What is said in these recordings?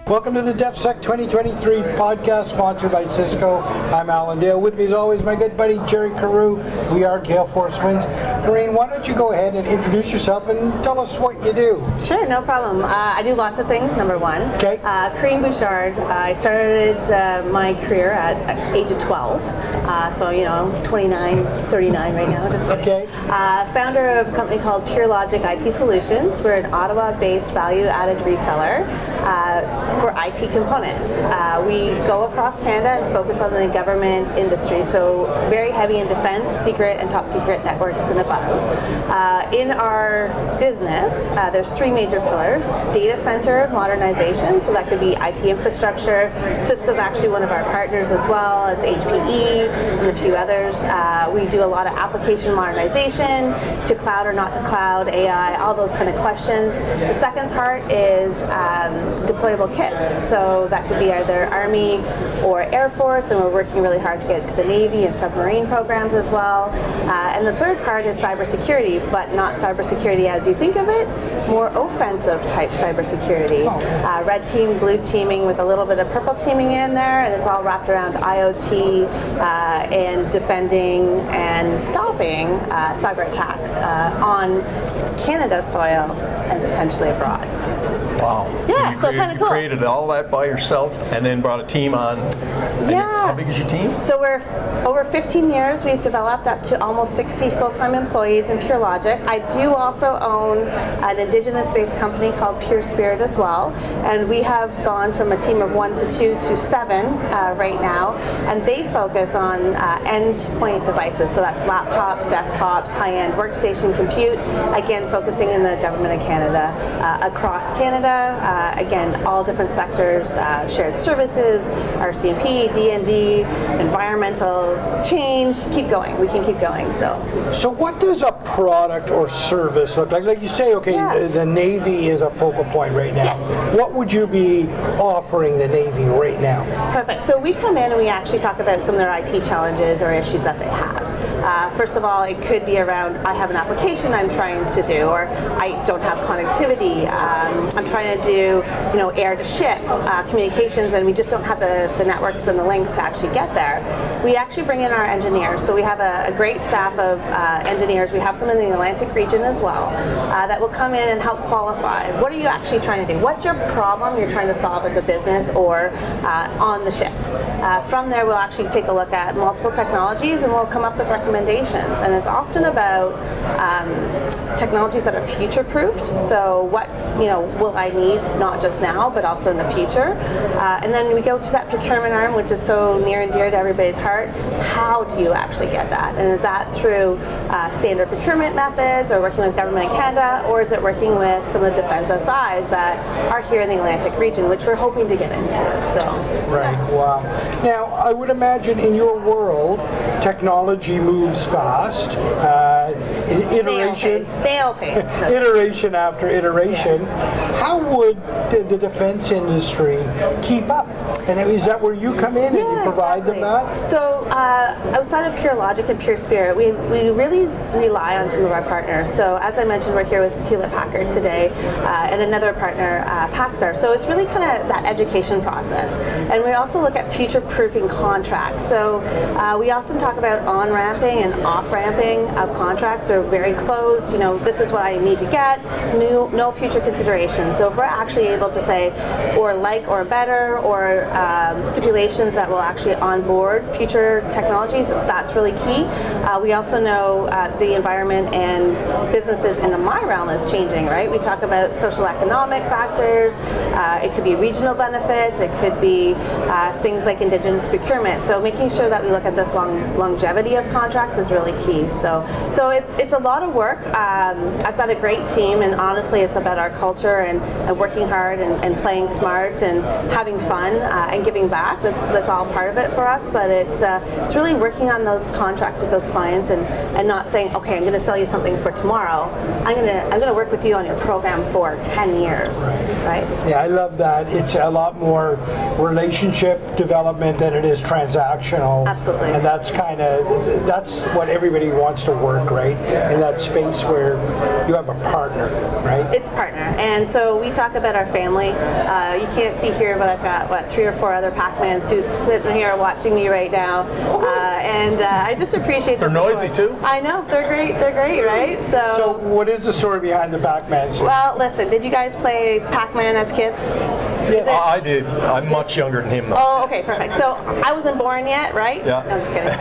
Welcome to the DefSec 2023 podcast sponsored by Cisco. I'm Alan Dale. With me as always, my good buddy Jerry Carew. We are Gale Force Winds. Coreen, why don't you go ahead and introduce yourself and tell us what you do? Sure, no problem. I do lots of things, number one. Okay. Coreen Bouchard. I started my career at age of 12. So, 29, 39 right now. Just kidding. Okay. Founder of a company called PureLogic IT Solutions. We're an Ottawa-based value-added reseller for IT components. We go across Canada and focus on the government industry, so very heavy in defense, secret, and top secret networks and above. In our business, there's three major pillars. Data center modernization, so that could be IT infrastructure. Cisco's actually one of our partners as well as HPE and a few others. We do a lot of application modernization to cloud or not to cloud, AI, all those kind of questions. The second part is deployable kits. So that could be either Army or Air Force, and we're working really hard to get it to the Navy and submarine programs as well. And the third part is cybersecurity, but not cybersecurity as you think of it, more offensive type cybersecurity. Red team, blue teaming with a little bit of purple teaming in there, and it's all wrapped around IoT and defending and stopping cyber attacks on Canada's soil and potentially abroad. Wow. Yeah, so kind of cool. You created all that by yourself and then brought a team on. Yeah. How big is your team? So we're over 15 years. We've developed up to almost 60 full-time employees in PureLogic. I do also own an Indigenous-based company called Pure Spirit as well. And we have gone from a team of 1 to 2 to 7 right now. And they focus on endpoint devices. So that's laptops, desktops, high-end workstation compute. Again, focusing in the government of Canada, across Canada. Again, all different sectors, shared services, RCMP, D&D, environmental change. Keep going. We can keep going. So what does a product or service look like? Like you say, okay, Yeah. the Navy is a focal point right now. Yes. What would you be offering the Navy right now? Perfect. So we come in and we actually talk about some of their IT challenges or issues that they have. First of all, it could be around, I have an application I'm trying to do, or I don't have connectivity. I'm trying to do, air to ship communications, and we just don't have the networks and the links to actually get there. We actually bring in our engineers. So we have a great staff of engineers. We have some in the Atlantic region as well that will come in and help qualify. What are you actually trying to do? What's your problem you're trying to solve as a business or on the ships? From there, we'll actually take a look at multiple technologies and we'll come up with recommendations. And it's often about technologies that are future-proofed. So what will I need, not just now, but also in the future? And then we go to that procurement arm, which is so near and dear to everybody's heart. How do you actually get that? And is that through standard procurement methods or working with Government of Canada, or is it working with some of the defense SIs that are here in the Atlantic region, which we're hoping to get into? Right, yeah. wow. Now, I would imagine in your world, technology moves fast. Snail pace. Iteration after iteration. How would the defense industry keep up? And is that where you come in and you provide them that? So outside of PureLogic and Pure Spirit, we really rely on some of our partners. So as I mentioned, we're here with Hewlett-Packard today and another partner, Packstar. So it's really kind of that education process. And we also look at future-proofing contracts. So we often talk about on-ramping and off-ramping of contracts. They're very closed. This is what I need to get. No future considerations. So if we're actually able to say, or better, or stipulations that will actually onboard future technologies, that's really key. We also know the environment and businesses in my realm is changing, right? We talk about social economic factors. It could be regional benefits. It could be things like Indigenous procurement. So making sure that we look at this longevity of contracts is really key. So it's a lot of work. I've got a great team, and honestly, it's about our culture and working hard and playing smart and having fun and giving back. That's all part of it for us. But it's really working on those contracts with those clients and not saying, okay, I'm going to sell you something for tomorrow. I'm going to work with you on your program for 10 years, right? Yeah, I love that. It's a lot more relationship development than it is transactional. Absolutely. And that's what everybody wants to work, right? In that space where you have a partner, right? It's partner. And so So we talk about our family. You can't see here, but I've got 3 or 4 other Pac-Man suits sitting here watching me right now, and I just appreciate. They're noisy too. I know, they're great. They're great, right? So what is the story behind the Pac-Man suit? Well, listen, did you guys play Pac-Man as kids? I did. I'm much younger than him though. Oh, okay, perfect. So I wasn't born yet, right? Yeah. No, I'm just kidding.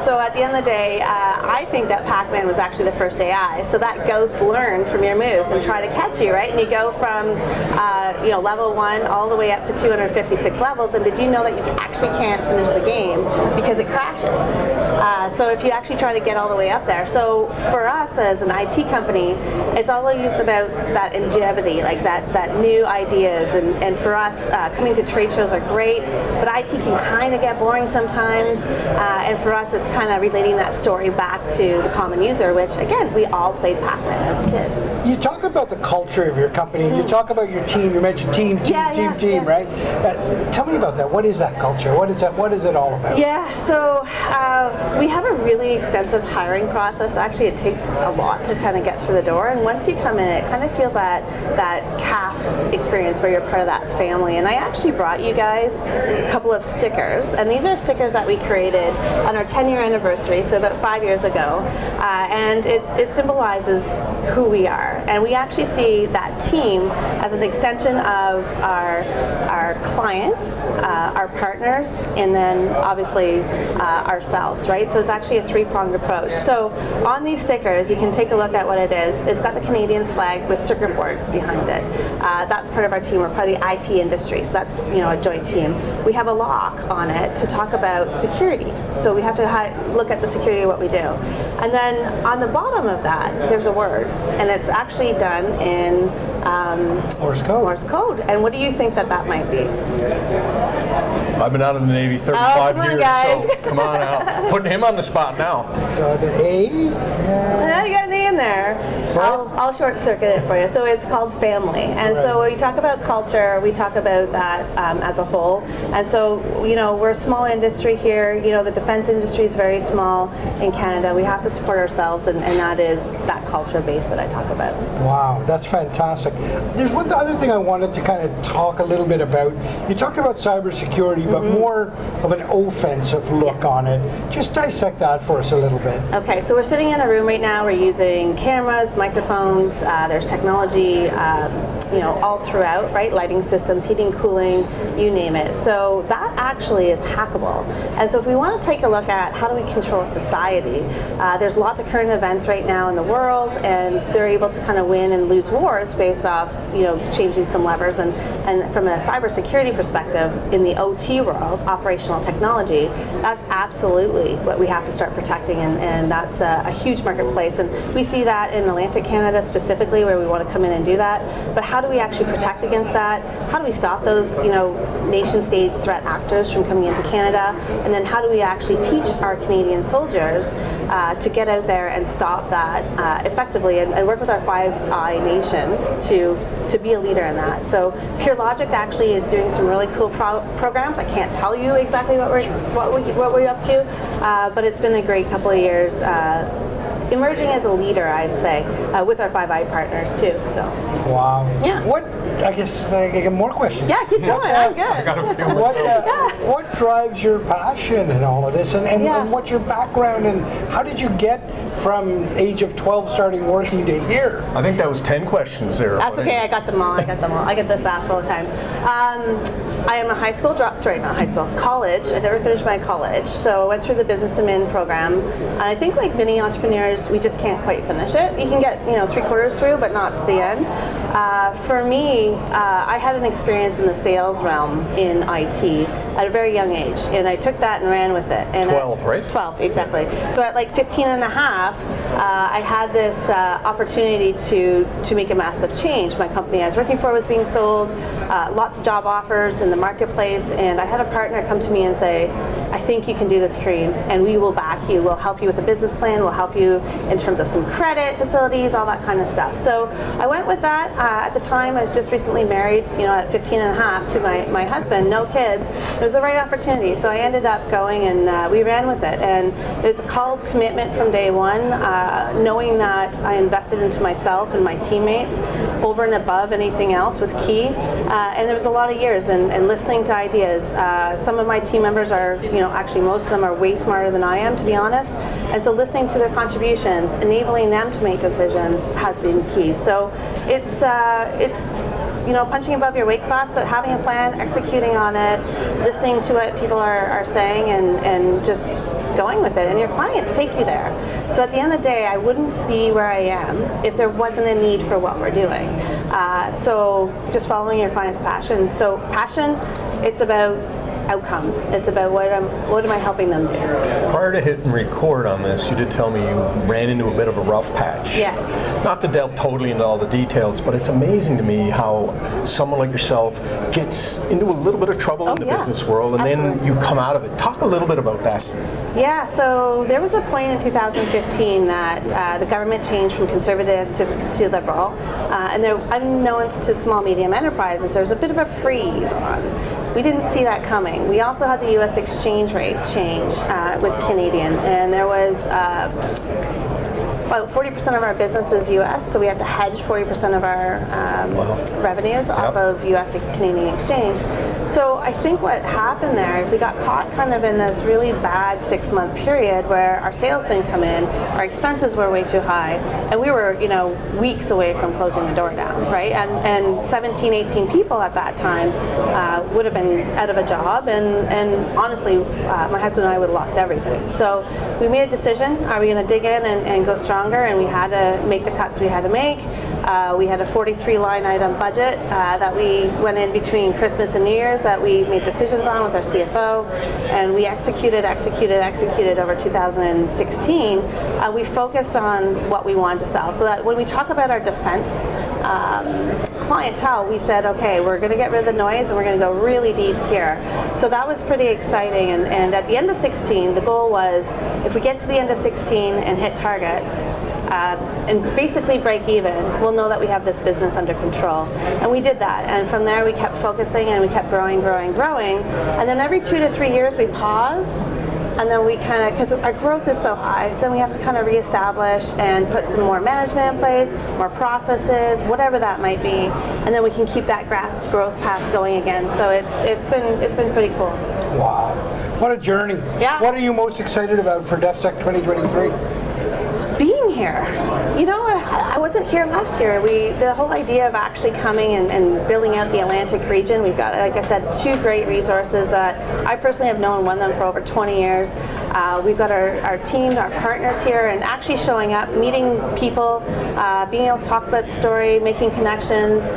So at the end of the day, I think that Pac-Man was actually the first AI. So that ghost learned from your moves and try to catch you, right? And you go from level 1 all the way up to 256 levels. And did you know that you actually can't finish the game because it crashes? So if you actually try to get all the way up there. So for us as an IT company, it's always about that longevity, like that new ideas. And for us, coming to trade shows are great, but IT can kind of get boring sometimes. And for us, it's kind of relating that story back to the common user, which again, we all played Pac-Man as kids. You talk about the culture of your company, and you talk about your team. You mentioned team, right? Tell me about that. What is that culture? What is that? What is it all about? Yeah, so we have a really extensive hiring process. Actually, it takes a lot to kind of get through the door, and once you come in, it kind of feels that CAF experience where you're part of that family. And I actually brought you guys a couple of stickers, and these are stickers that we created on our 10-year anniversary, so about 5 years ago, and it symbolizes who we are. And we actually see that team as an extension of our clients, our partners, and then obviously ourselves, right? So it's actually a 3-pronged approach. So on these stickers, you can take a look at what it is. It's got the Canadian flag with circuit boards behind it. That's part of our team. We're part of the IT industry, so that's a joint team. We have a lock on it to talk about security. So we have to look at the security of what we do. And then on the bottom of that, there's a word, and it's actually done in Morse code. Morse code. And what do you think that might be? I've been out of the Navy 35 come on, years, guys. so come on out. Putting him on the spot now. The A? Yeah, you got an E in there. I'll short circuit it for you. So it's called family. And so when we talk about culture, we talk about that as a whole. And so, we're a small industry here. The defense industry is very small in Canada. We have to support ourselves, and that is that culture base that I talk about. Wow, that's fantastic. There's one other thing I wanted to kind of talk a little bit about. You talked about cybersecurity, but more of an offensive look on it. Just dissect that for us a little bit. Okay, so we're sitting in a room right now. We're using cameras, microphones. There's technology, all throughout, right? Lighting systems, heating, cooling, you name it. So that actually is hackable. And so if we want to take a look at how do we control society, there's lots of current events right now in the world, and they're able to kind of win and lose wars based off, changing some levers. And from a cybersecurity perspective, in the OT world, operational technology, that's absolutely what we have to start protecting, and that's a huge marketplace. And we see that in Atlantic Canada specifically, where we want to come in and do that. But how do we actually protect against that? How do we stop those, nation-state threat actors from coming into Canada? And then how do we actually teach our Canadian soldiers to get out there and stop that effectively, and work with our 5I nations to be a leader in that? So PureLogic actually is doing some really cool programs. I can't tell you exactly what we're up to, but it's been a great couple of years. Emerging as a leader, I'd say, with our 5I partners too. So. Wow. Yeah. I guess I get more questions. Yeah, keep going. I'm good. I got a few. What drives your passion in all of this, and what's your background, and how did you get from age of 12 starting working to here? I think that was 10 questions there. That's okay. I got them all. I get this asked all the time. I am a college. I never finished my college, so I went through the business admin program. And I think, like many entrepreneurs, we just can't quite finish it. You can get 3/4 through, but not to the end. For me, I had an experience in the sales realm in IT at a very young age, and I took that and ran with it. And 12, right? 12, exactly. So at like 15 and a half, I had this opportunity to make a massive change. My company I was working for was being sold, lots of job offers in the marketplace, and I had a partner come to me and say, I think you can do this, Coreen, and we will back you. We'll help you with a business plan. We'll help you in terms of some credit facilities, all that kind of stuff. So I went with that. at the time, I was just recently married, at 15 and a half to my husband, no kids. It was the right opportunity, so I ended up going and we ran with it. And it was called commitment from day one, knowing that I invested into myself and my teammates over and above anything else was key. And there was a lot of years and listening to ideas. Some of my team members are, actually most of them are way smarter than I am, to be honest. And so listening to their contributions, enabling them to make decisions has been key. So it's punching above your weight class, but having a plan, executing on it, listening to what people are saying, and just going with it. And your clients take you there. So at the end of the day, I wouldn't be where I am if there wasn't a need for what we're doing. So just following your client's passion. So passion, it's about outcomes. It's about what am I helping them do. So. Prior to hitting record on this, you did tell me you ran into a bit of a rough patch. Yes. Not to delve totally into all the details, but it's amazing to me how someone like yourself gets into a little bit of trouble in the business world, and then you come out of it. Talk a little bit about that. Yeah, so there was a point in 2015 that the government changed from conservative to liberal, and there, unbeknownst to small medium enterprises, there was a bit of a freeze on. We didn't see that coming. We also had the U.S. exchange rate change with Canadian, and there was about 40% of our business is U.S., so we have to hedge 40% of our revenues off of U.S. and Canadian exchange. So I think what happened there is we got caught kind of in this really bad 6-month period where our sales didn't come in, our expenses were way too high, and we were, weeks away from closing the door down, right? And 17, 18 people at that time would have been out of a job, and honestly, my husband and I would have lost everything. So we made a decision: are we going to dig in and go stronger? And we had to make the cuts we had to make. We had a 43 line item budget that we went in between Christmas and New Year's that we made decisions on with our CFO, and we executed over 2016. We focused on what we wanted to sell, so that when we talk about our defense clientele, we said, okay, we're going to get rid of the noise and we're going to go really deep here. So that was pretty exciting, and at the end of 16, the goal was, if we get to the end of 16 and hit targets, and basically break even, we'll know that we have this business under control. And we did that. And from there, we kept focusing and we kept growing. And then every 2 to 3 years, we pause. And then we kind of, because our growth is so high, then we have to kind of reestablish and put some more management in place, more processes, whatever that might be. And then we can keep that growth path going again. So it's been pretty cool. Wow. What a journey. Yeah. What are you most excited about for DefSec 2023? Being here. I wasn't here last year. The whole idea of actually coming and building out the Atlantic region, we've got, like I said, 2 great resources that I personally have known one of them for over 20 years. We've got our team, our partners here, and actually showing up, meeting people, being able to talk about the story, making connections.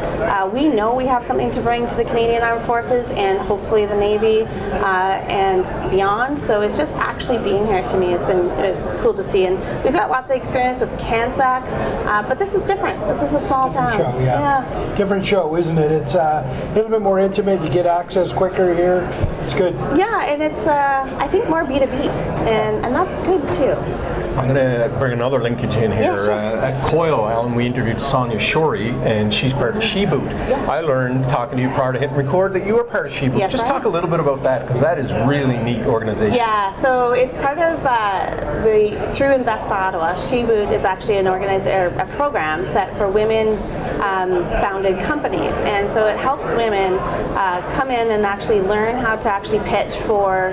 We know we have something to bring to the Canadian Armed Forces and hopefully the Navy and beyond. So it's just actually being here to me it's cool to see. And we've got lots of experience with CANSAC, but this is different. This is a small town. Show, yeah. Different show, isn't it? It's a little bit more intimate. You get access quicker here. It's good. Yeah, and it's I think more B2B, and that's good too. I'm going to bring another linkage in here. Yeah, sure. At Coil, Alan, we interviewed Sonia Shorey, and she's part of Sheboot. Yes. I learned, talking to you prior to hitting record, that you were part of Sheboot. Yes, Just talk a little bit about that, because that is really neat organization. Yeah, so it's part of through Invest Ottawa. Sheboot is actually a program set for women founded companies, and so it helps women come in and actually learn how to actually pitch for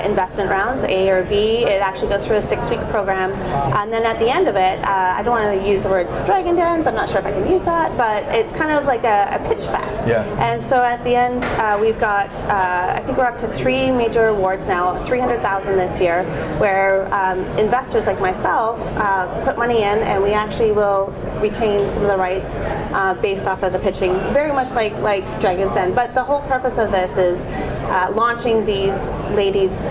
investment rounds, A or B. It actually goes through a 6-week program, and then at the end of it, I don't want to use the word dragon dens, I'm not sure if I can use that, but it's kind of like a pitch fest. Yeah. And so at the end, we've got, I think we're up to 3 major awards now, $300,000 this year, where investors like myself put money in, and we actually will retain some of the rights based off of the pitching, very much like Dragon's Den. But the whole purpose of this is launching these ladies'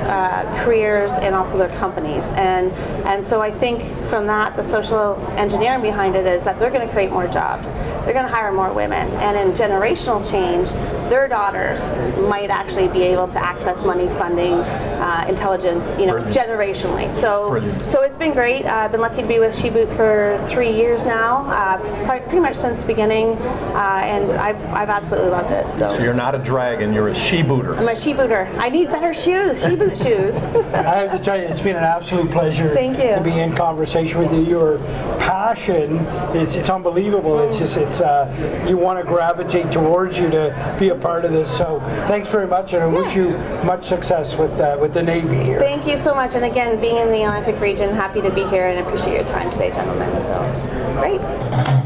careers and also their companies. And so I think from that, the social engineering behind it is that they're going to create more jobs. They're going to hire more women. And in generational change, their daughters might actually be able to access money, funding, intelligence, generationally. So it's been great. I've been lucky to be with Sheboot for 3 years now, pretty much since the beginning, and I've absolutely loved it. So you're not a dragon, you're a she-booter. I'm a she-booter. I need better shoes, she-boot shoes. I have to tell you, it's been an absolute pleasure Thank you. to be in conversation with you. Your passion, it's unbelievable. It's just, you want to gravitate towards you to be a part of this. So thanks very much, and I wish you much success with the Navy here. Thank you so much. And again, being in the Atlantic region, happy to be here and appreciate your time today, gentlemen. So great.